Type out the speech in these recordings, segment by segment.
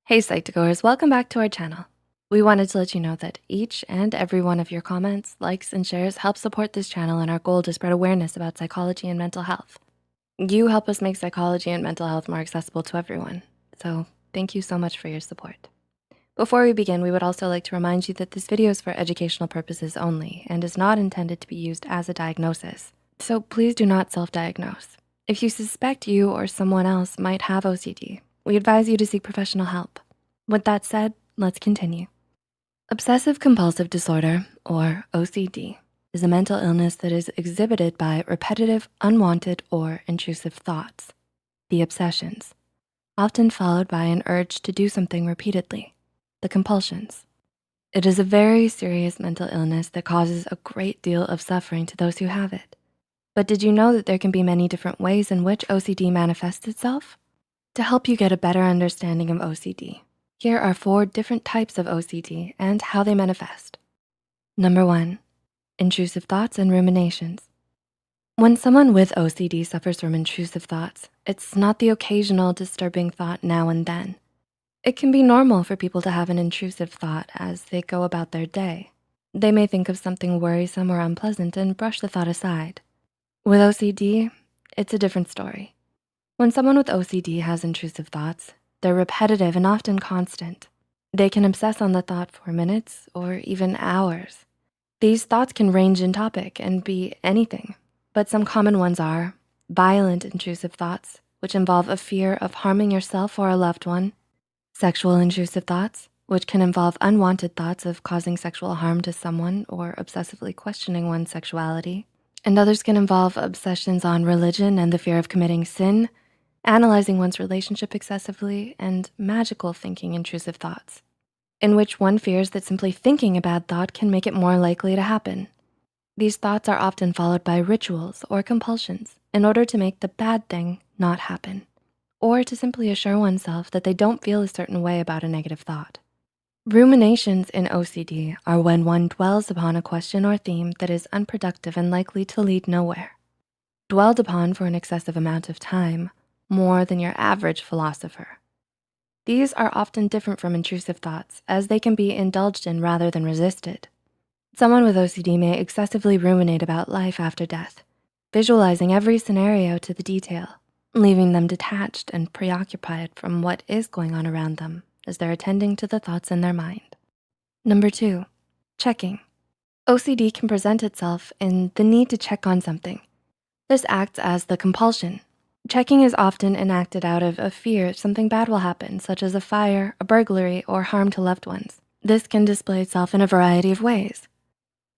Hey Psych2Goers, welcome back to our channel. We wanted to let you know that each and every one of your comments, likes, and shares help support this channel and our goal to spread awareness about psychology and mental health. You help us make psychology and mental health more accessible to everyone. So thank you so much for your support. Before we begin, we would also like to remind you that this video is for educational purposes only and is not intended to be used as a diagnosis. So please do not self-diagnose. If you suspect you or someone else might have OCD, we advise you to seek professional help. With that said, let's continue. Obsessive compulsive disorder, or OCD, is a mental illness that is exhibited by repetitive, unwanted, or intrusive thoughts, the obsessions, often followed by an urge to do something repeatedly, the compulsions. It is a very serious mental illness that causes a great deal of suffering to those who have it. But did you know that there can be many different ways in which OCD manifests itself? To help you get a better understanding of OCD, here are 4 different types of OCD and how they manifest. Number 1, intrusive thoughts and ruminations. When someone with OCD suffers from intrusive thoughts, it's not the occasional disturbing thought now and then. It can be normal for people to have an intrusive thought as they go about their day. They may think of something worrisome or unpleasant and brush the thought aside. With OCD, it's a different story. When someone with OCD has intrusive thoughts, they're repetitive and often constant. They can obsess on the thought for minutes or even hours. These thoughts can range in topic and be anything, but some common ones are violent intrusive thoughts, which involve a fear of harming yourself or a loved one; sexual intrusive thoughts, which can involve unwanted thoughts of causing sexual harm to someone or obsessively questioning one's sexuality; and others can involve obsessions on religion and the fear of committing sin, analyzing one's relationship excessively, and magical thinking intrusive thoughts, in which one fears that simply thinking a bad thought can make it more likely to happen. These thoughts are often followed by rituals or compulsions in order to make the bad thing not happen, or to simply assure oneself that they don't feel a certain way about a negative thought. Ruminations in OCD are when one dwells upon a question or theme that is unproductive and likely to lead nowhere. Dwelled upon for an excessive amount of time, more than your average philosopher. These are often different from intrusive thoughts as they can be indulged in rather than resisted. Someone with OCD may excessively ruminate about life after death, visualizing every scenario to the detail, leaving them detached and preoccupied from what is going on around them as they're attending to the thoughts in their mind. Number 2, checking. OCD can present itself in the need to check on something. This acts as the compulsion. Checking is often enacted out of a fear something bad will happen, such as a fire, a burglary, or harm to loved ones. This can display itself in a variety of ways.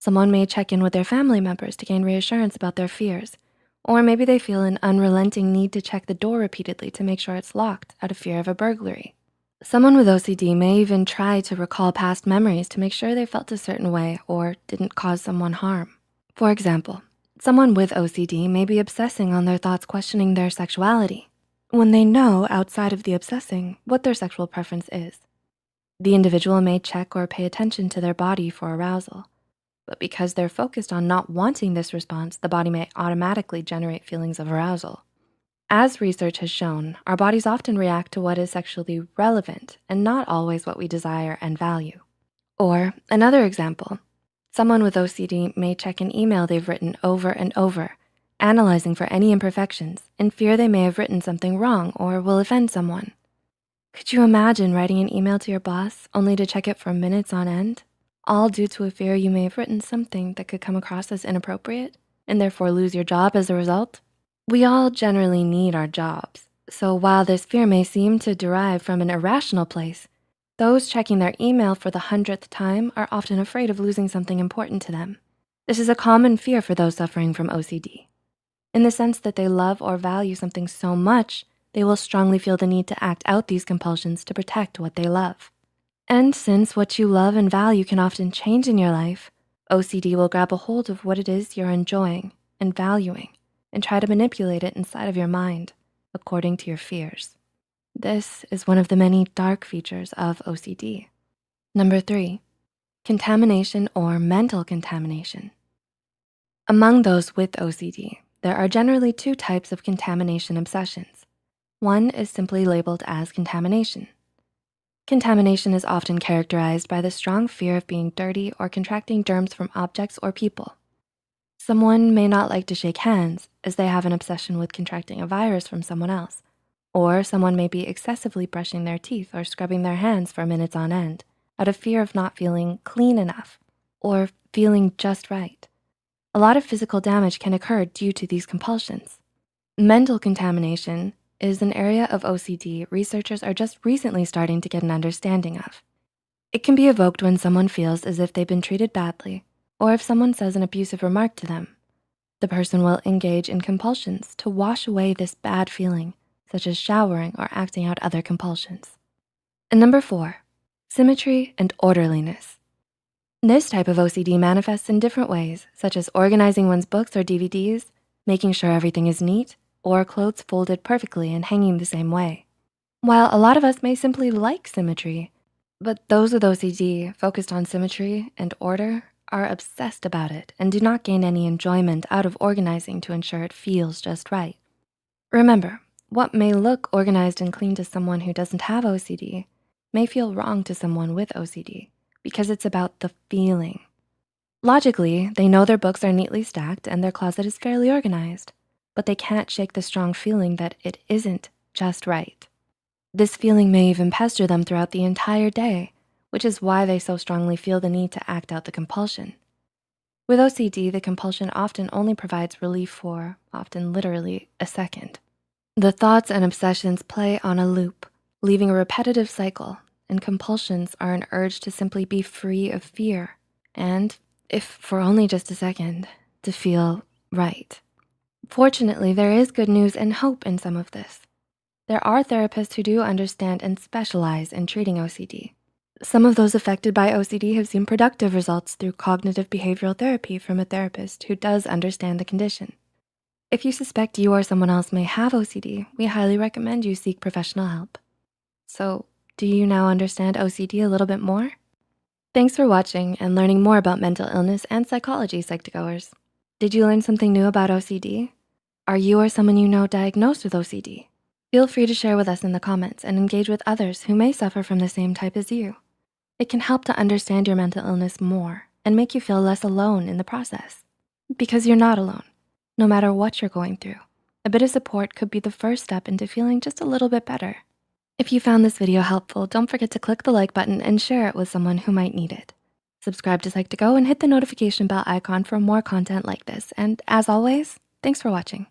Someone may check in with their family members to gain reassurance about their fears, or maybe they feel an unrelenting need to check the door repeatedly to make sure it's locked out of fear of a burglary. Someone with OCD may even try to recall past memories to make sure they felt a certain way or didn't cause someone harm. For example, someone with OCD may be obsessing on their thoughts questioning their sexuality when they know outside of the obsessing what their sexual preference is. The individual may check or pay attention to their body for arousal, but because they're focused on not wanting this response, the body may automatically generate feelings of arousal. As research has shown, our bodies often react to what is sexually relevant and not always what we desire and value. Or another example, someone with OCD may check an email they've written over and over, analyzing for any imperfections in fear they may have written something wrong or will offend someone. Could you imagine writing an email to your boss only to check it for minutes on end, all due to a fear you may have written something that could come across as inappropriate and therefore lose your job as a result? We all generally need our jobs, so while this fear may seem to derive from an irrational place, those checking their email for the 100th time are often afraid of losing something important to them. This is a common fear for those suffering from OCD, in the sense that they love or value something so much, they will strongly feel the need to act out these compulsions to protect what they love. And since what you love and value can often change in your life, OCD will grab a hold of what it is you're enjoying and valuing and try to manipulate it inside of your mind according to your fears. This is one of the many dark features of OCD. Number 3, contamination or mental contamination. Among those with OCD, there are generally 2 types of contamination obsessions. One is simply labeled as contamination. Contamination is often characterized by the strong fear of being dirty or contracting germs from objects or people. Someone may not like to shake hands as they have an obsession with contracting a virus from someone else, or someone may be excessively brushing their teeth or scrubbing their hands for minutes on end out of fear of not feeling clean enough or feeling just right. A lot of physical damage can occur due to these compulsions. Mental contamination is an area of OCD researchers are just recently starting to get an understanding of. It can be evoked when someone feels as if they've been treated badly, or if someone says an abusive remark to them. The person will engage in compulsions to wash away this bad feeling, such as showering or acting out other compulsions. And number 4, symmetry and orderliness. This type of OCD manifests in different ways, such as organizing one's books or DVDs, making sure everything is neat, or clothes folded perfectly and hanging the same way. While a lot of us may simply like symmetry, but those with OCD focused on symmetry and order are obsessed about it and do not gain any enjoyment out of organizing to ensure it feels just right. Remember, what may look organized and clean to someone who doesn't have OCD may feel wrong to someone with OCD because it's about the feeling. Logically, they know their books are neatly stacked and their closet is fairly organized, but they can't shake the strong feeling that it isn't just right. This feeling may even pester them throughout the entire day, which is why they so strongly feel the need to act out the compulsion. With OCD, the compulsion often only provides relief for, often literally, a second. The thoughts and obsessions play on a loop, leaving a repetitive cycle, and compulsions are an urge to simply be free of fear, and, if for only just a second, to feel right. Fortunately, there is good news and hope in some of this. There are therapists who do understand and specialize in treating OCD. Some of those affected by OCD have seen productive results through cognitive behavioral therapy from a therapist who does understand the condition. If you suspect you or someone else may have OCD, we highly recommend you seek professional help. So, do you now understand OCD a little bit more? Thanks for watching and learning more about mental illness and psychology, Psych2Goers. Did you learn something new about OCD? Are you or someone you know diagnosed with OCD? Feel free to share with us in the comments and engage with others who may suffer from the same type as you. It can help to understand your mental illness more and make you feel less alone in the process. Because you're not alone, no matter what you're going through. A bit of support could be the first step into feeling just a little bit better. If you found this video helpful, don't forget to click the like button and share it with someone who might need it. Subscribe to Psych2Go and hit the notification bell icon for more content like this. And as always, thanks for watching.